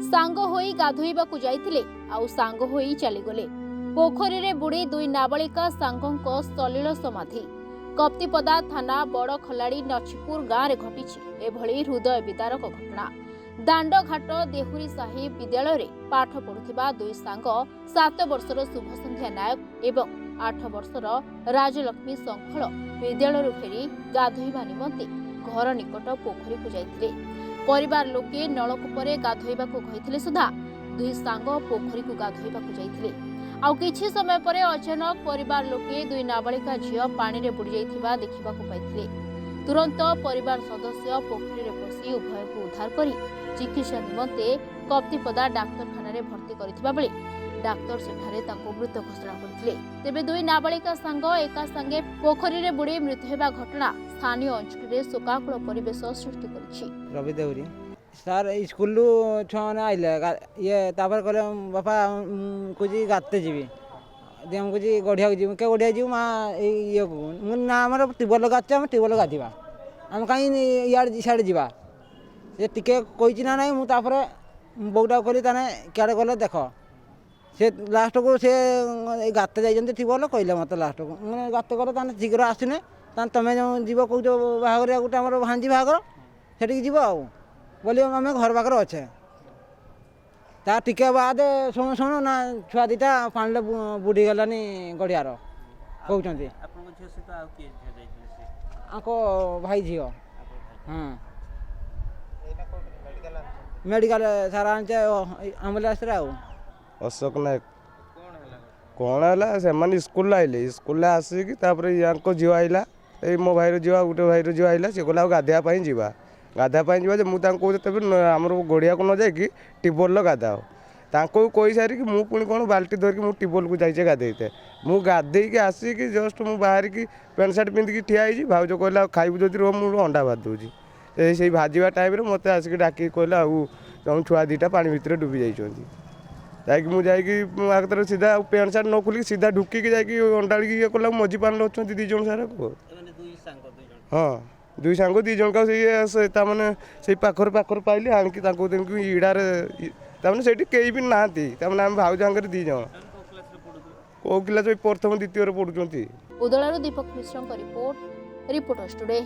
सांग होई गाधोइबाकु जाइथिले आउ सांग होई चलीगले। पोखरी रे बुड़ी दुई नाबालिका सांगों सलिल समाधि। कप्तिपदा थाना बड़ खलाड़ी नछिपुर गाँव में घटी एभली हृदय विदारक घटना। दांडघाट देहुरी साही विद्यालय रे पाठ पढ़ुथिबा दुई सांग 7 वर्षर शुभसंध्या नायक एवं 8 वर्षर राजलक्ष्मी संखल विद्यालय फेरी गाधोइबा निमंते घर निकट पोखरी को जाइथिले। परिवार लोके नलकूपरे गाधोइबाकु कहिथिले सुधा दुई सांग पोखरी को गाधोइबाकु जाइथिले। आउ किछि समय परे अचानक परिवार लोके दुई नाबालिका झियो पानी रे बुड़ी जाइथिबा देखिबाकु पाइथिले। तुरंत परिवार सदस्य पोखरी रे पसी उभय को उद्धार करी चिकित्सा निमंते कप्तिपदा डाक्तरखाना रे भर्ती करथिबा बेले डाक्तर सेठारे तांको मृत घोषणा करथिले। तेबे दुई नाबालिका सांग एका संगे पोखरी रे बुड़ी मृत्यु हेबा घटना स्थानीय अंचल रे शोकाकुल परिवेश सृष्टि करिछि। रवि देउरी सर स्कूल छुआ आइले ये तापर कहले बापा कुछ गाते जीवी हम कुछ गढ़िया जीव क्या गढ़िया जीव माँ ये ना आम ट्यूबवेल गाचे आम ट्यूबवेल गाधिबा आम कहीं इे सियाड़े जावा ये टिके कही ना ना मुझे बोटा कहली ताने क्या गले देख से लास्ट को से गाते जाइए ट्यूबवेल कहले मत लास्ट को मैंने गाते गले ताने शीघ्र आसने तुम जो जीव कौच बाहर गोटे आम भांजी बाहर से जीव आ बोली आम घर पाखे अच्छे ता टिके बाद शुणु शुणु ना छुआ दीटा पानी बुड़ी गलानी गड़ियार कहते भाई झील हाँ मेडिकल सार आने आम्बुलांस अशोक नायक कौन है से स्कूल आइले स्कूल आसिक झील आइला मो भाईर झील गोटे भाईर झील आइला सी कहला गाधेवाई जावा गाधेवाई जावा मुझे कौन आम गड़िया को न जाकि ट्यूबवेल गाधाओ कही सारिकी मु पुणी कौन बाल्टी धरिकी मु ट्यूबवेल को जाइए गाधे मु गाधे आसिक जस्ट मु बाहर की पैंट सार्ट पिंधिकी ठिया भाज कहला खाइबू जदि रोह मुझे अंडा भाज दूसरी से भाजवा टाइम मत आसिक डाक कहला तुम छुआ दीटा पानी भितर डुबी जाइए मुझे सीधा पैंट सार्ट न खोलिक सीधा ढुकिकी जाकि अंडा ये कला मझी पानी अच्छा दी जन सारा को हाँ दुई सांग दी जन का मैंने से पाखर पाखर पाइली आणिकी इड़ार तमें से कई भी ना आम भाज दी जन कौ क्लास प्रथम द्वितीय पढ़ुं। उदलारू दीपक मिश्र रिपोर्ट रिपोर्टर्स टुडे।